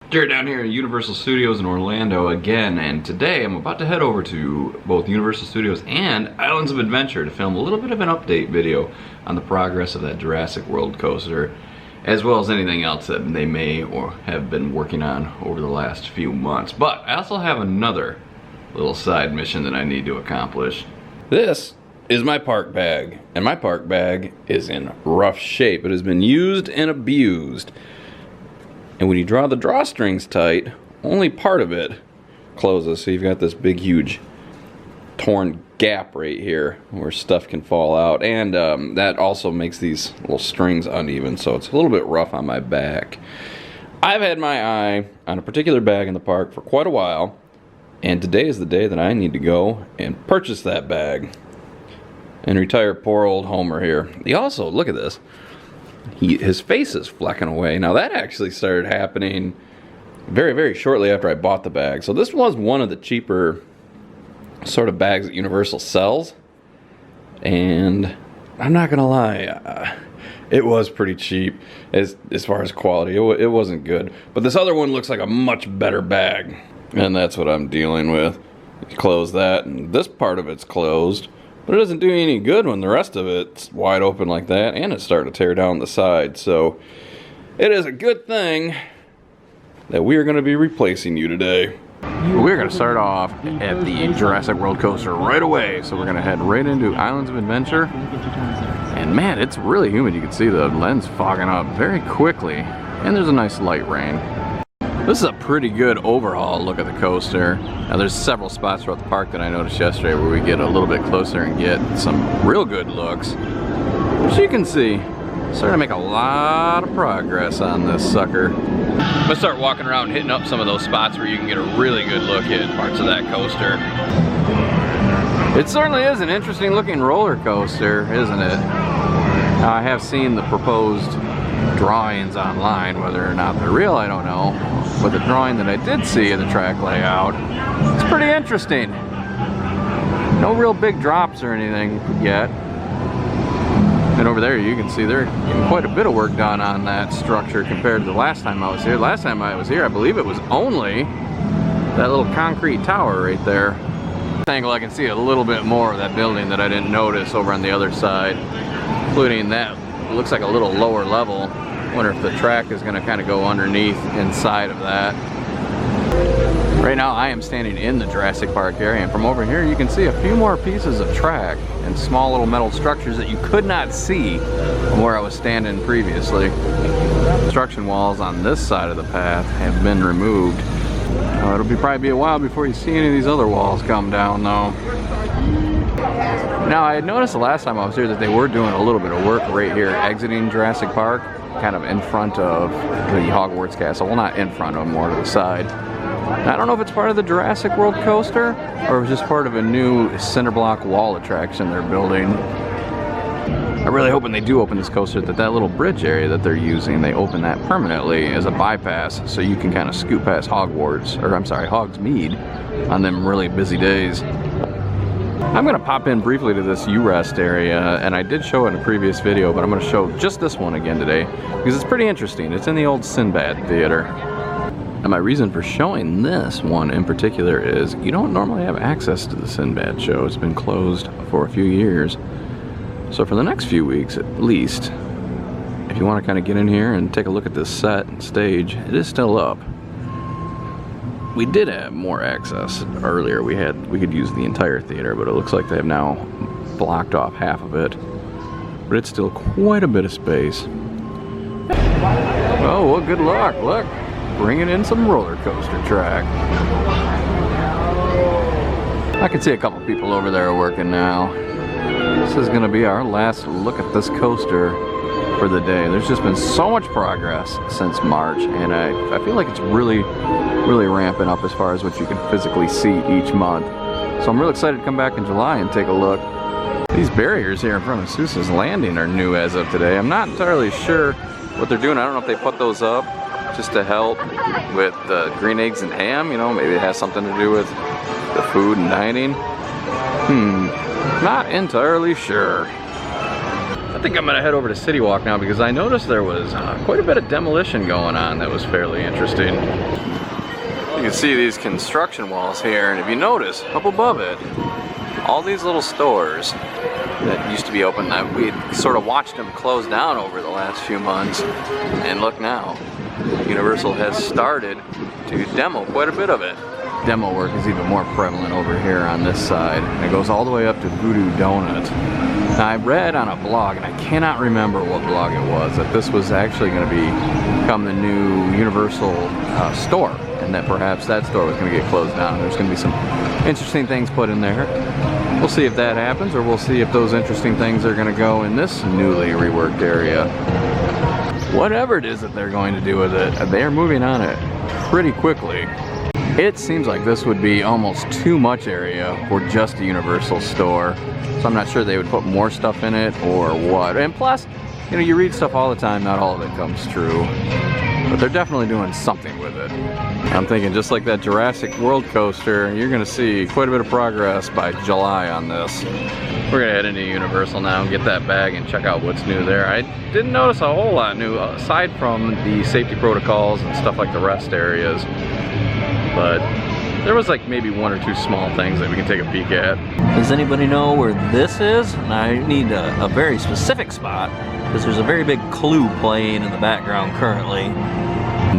Jared down here at Universal Studios in Orlando again, and today I'm about to head over to both Universal Studios and Islands of Adventure to film a little bit of an update video on the progress of that Jurassic World coaster, as well as anything else that they may or have been working on over the last few months. But I also have another little side mission that I need to accomplish. This is my park bag, and my park bag is in rough shape. It has been used and abused. And when you draw the drawstrings tight, only part of it closes. So you've got this big, huge, torn gap right here where stuff can fall out. And that also makes these little strings uneven, so it's a little bit rough on my back. I've had my eye on a particular bag in the park for quite a while, and today is the day that I need to go and purchase that bag and retire poor old Homer here. He also, look at this. His face is flecking away. Now that actually started happening very, very shortly after I bought the bag. So this was one of the cheaper sort of bags that Universal sells. And I'm not gonna lie, it was pretty cheap as far as quality. It wasn't good. But this other one looks like a much better bag. And that's what I'm dealing with. You close that, and this part of it's closed. But it doesn't do you any good when the rest of it's wide open like that, and it's starting to tear down the side. So it is a good thing that we are going to be replacing you today. We're going to start off at the Jurassic World coaster right away. So we're going to head right into Islands of Adventure. And man, it's really humid. You can see the lens fogging up very quickly. And there's a nice light rain. This is a pretty good overhaul look at the coaster. Now there's several spots throughout the park that I noticed yesterday where we get a little bit closer and get some real good looks. As you can see, starting to make a lot of progress on this sucker. I'm gonna start walking around and hitting up some of those spots where you can get a really good look at parts of that coaster. It certainly is an interesting looking roller coaster, isn't it? Now, I have seen the proposed drawings online. Whether or not they're real, I don't know. But the drawing that I did see of the track layout, it's pretty interesting. No real big drops or anything yet. And over there you can see they're getting quite a bit of work done on that structure compared to the last time I was here. Last time I was here, I believe it was only that little concrete tower right there. This angle I can see a little bit more of that building that I didn't notice over on the other side, including that. It looks like a little lower level. Wonder if the track is going to kind of go underneath inside of that. Right now I am standing in the Jurassic Park area, and from over here you can see a few more pieces of track and small little metal structures that you could not see from where I was standing previously. Construction walls on this side of the path have been removed. It'll probably be a while before you see any of these other walls come down though. Now I had noticed the last time I was here that they were doing a little bit of work right here exiting Jurassic Park, kind of in front of the Hogwarts castle. Well, not in front of them, more to the side. I don't know if it's part of the Jurassic World coaster or if it's just part of a new cinder block wall attraction they're building. I'm really hoping they do open this coaster, that little bridge area that they're using, they open that permanently as a bypass so you can kind of scoot past Hogwarts, or I'm sorry, Hogsmeade on them really busy days. I'm going to pop in briefly to this U-Rest area, and I did show it in a previous video, but I'm going to show just this one again today because it's pretty interesting. It's in the old Sinbad Theater. And my reason for showing this one in particular is you don't normally have access to the Sinbad show. It's been closed for a few years. So for the next few weeks at least, if you want to kind of get in here and take a look at this set and stage, it is still up. We did have more access earlier. We could use the entire theater, but it looks like they have now blocked off half of it. But it's still quite a bit of space. Oh, well, good luck. Look, bringing in some roller coaster track. I can see a couple people over there working now. This is going to be our last look at this coaster for the day. There's just been so much progress since March, and I feel like it's really ramping up as far as what you can physically see each month. So I'm really excited to come back in July and take a look. These barriers here in front of Seuss's Landing are new as of today. I'm not entirely sure what they're doing. I don't know if they put those up just to help with the green eggs and ham, you know, maybe it has something to do with the food and dining. Not entirely sure. I think I'm gonna head over to CityWalk now because I noticed there was quite a bit of demolition going on that was fairly interesting. You can see these construction walls here, and if you notice, up above it, all these little stores that used to be open, that we sort of watched them close down over the last few months, and look now, Universal has started to demo quite a bit of it. Demo work is even more prevalent over here on this side. It goes all the way up to Voodoo Donut. Now, I read on a blog, and I cannot remember what blog it was, that this was actually going to become the new Universal store, and that perhaps that store was going to get closed down. There's going to be some interesting things put in there. We'll see if that happens, or we'll see if those interesting things are going to go in this newly reworked area. Whatever it is that they're going to do with it, they're moving on it pretty quickly. It seems like this would be almost too much area for just a Universal store. So I'm not sure they would put more stuff in it or what. And plus, you know, you read stuff all the time, not all of it comes true. But they're definitely doing something with it. I'm thinking just like that Jurassic World coaster, you're gonna see quite a bit of progress by July on this. We're gonna head into Universal now and get that bag and check out what's new there. I didn't notice a whole lot new, aside from the safety protocols and stuff like the rest areas. But there was like maybe one or two small things that we can take a peek at. Does anybody know where this is? And I need a very specific spot because there's a very big clue playing in the background currently.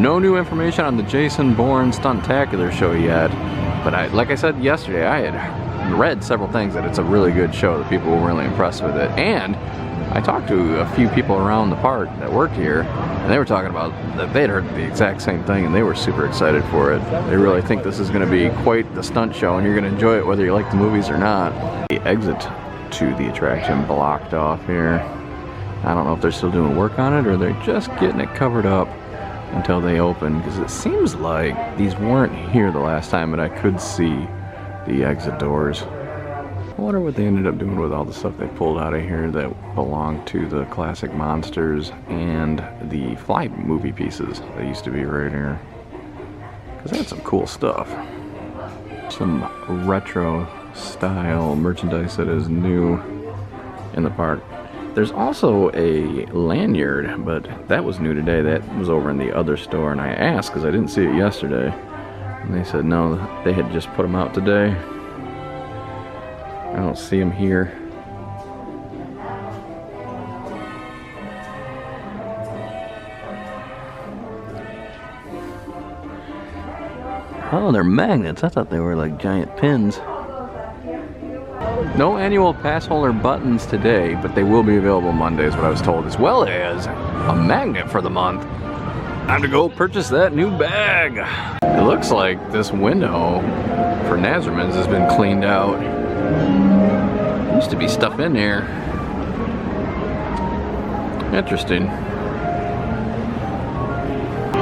No new information on the Jason Bourne Stuntacular show yet, but like I said yesterday, I had read several things that it's a really good show, that people were really impressed with it. And I talked to a few people around the park that work here, and they were talking about that they'd heard the exact same thing, and they were super excited for it. They really think this is going to be quite the stunt show, and you're going to enjoy it whether you like the movies or not. The exit to the attraction blocked off here. I don't know if they're still doing work on it or they're just getting it covered up until they open, because it seems like these weren't here the last time, but I could see the exit doors. I wonder what they ended up doing with all the stuff they pulled out of here that belonged to the classic monsters and the Fly movie pieces that used to be right here. Because they had some cool stuff. Some retro style merchandise that is new in the park. There's also a lanyard, but that was new today. That was over in the other store, and I asked because I didn't see it yesterday. And they said no, they had just put them out today. I don't see them here. Oh, they're magnets. I thought they were like giant pins. No annual pass holder buttons today, but they will be available Monday is what I was told, as well as a magnet for the month. Time to go purchase that new bag. It looks like this window for Nazarman's has been cleaned out. There used to be stuff in there. Interesting.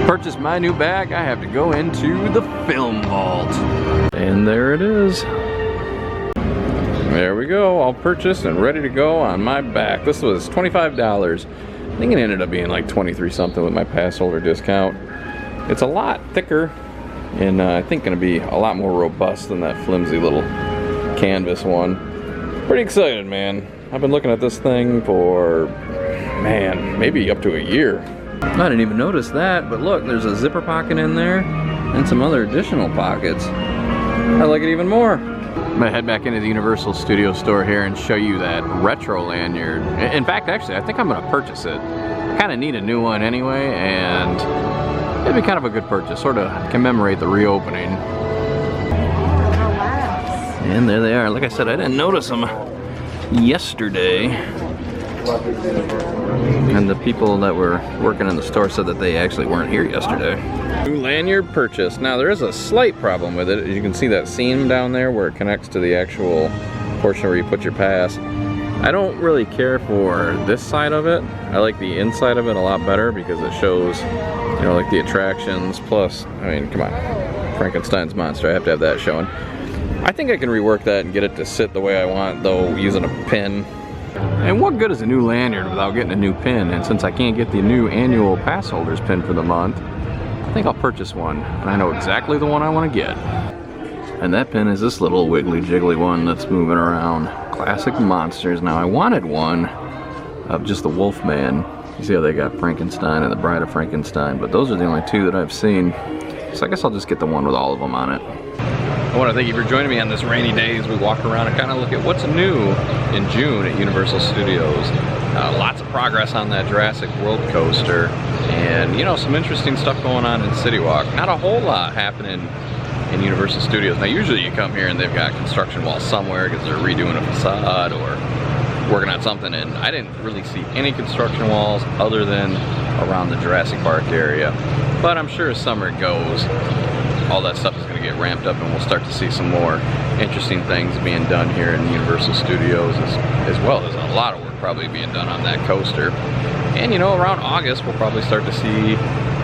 Purchase my new bag, I have to go into the film vault. And there it is. There we go, all purchased and ready to go on my back. This was $25. I think it ended up being like 23 something with my pass holder discount. It's a lot thicker and I think gonna be a lot more robust than that flimsy little canvas one. Pretty excited, man. I've been looking at this thing for, man, maybe up to a year. I didn't even notice that, but look, there's a zipper pocket in there and some other additional pockets. I like it even more. I'm gonna head back into the Universal Studio store here and show you that retro lanyard. In fact, actually, I think I'm gonna purchase it. I kinda need a new one anyway, and it'd be kind of a good purchase, sort of commemorate the reopening. And there they are. Like I said, I didn't notice them yesterday. And the people that were working in the store said that they actually weren't here yesterday. New lanyard purchase. Now there is a slight problem with it. As you can see that seam down there where it connects to the actual portion where you put your pass. I don't really care for this side of it. I like the inside of it a lot better because it shows, you know, like the attractions. Plus, I mean, come on, Frankenstein's monster. I have to have that showing. I think I can rework that and get it to sit the way I want, though, using a pin. And what good is a new lanyard without getting a new pin? And since I can't get the new annual pass holders pin for the month, I think I'll purchase one. And I know exactly the one I want to get. And that pin is this little wiggly jiggly one that's moving around. Classic monsters. Now I wanted one of just the Wolfman. You see how they got Frankenstein and the Bride of Frankenstein, but those are the only two that I've seen. So I guess I'll just get the one with all of them on it. I want to thank you for joining me on this rainy day as we walk around and kind of look at what's new in June at Universal Studios. Lots of progress on that Jurassic World coaster, and you know, some interesting stuff going on in CityWalk. Not a whole lot happening in Universal Studios. Now usually you come here and they've got construction walls somewhere because they're redoing a facade or working on something, and I didn't really see any construction walls other than around the Jurassic Park area. But I'm sure as summer goes, all that stuff is going to get ramped up and we'll start to see some more interesting things being done here in Universal Studios, as well as a lot of work probably being done on that coaster. And you know, around August we'll probably start to see,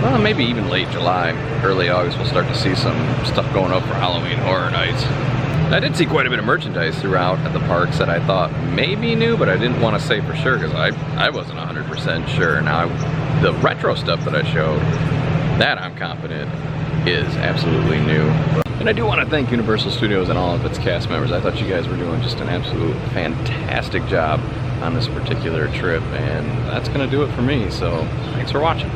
well, maybe even late July, early August, we'll start to see some stuff going up for Halloween Horror Nights. I did see quite a bit of merchandise throughout at the parks that I thought may be new, but I didn't want to say for sure because I wasn't 100% sure. Now, the retro stuff that I showed, that I'm confident is absolutely new. And I do want to thank Universal Studios and all of its cast members. I thought you guys were doing just an absolute fantastic job on this particular trip, and that's going to do it for me. So thanks for watching.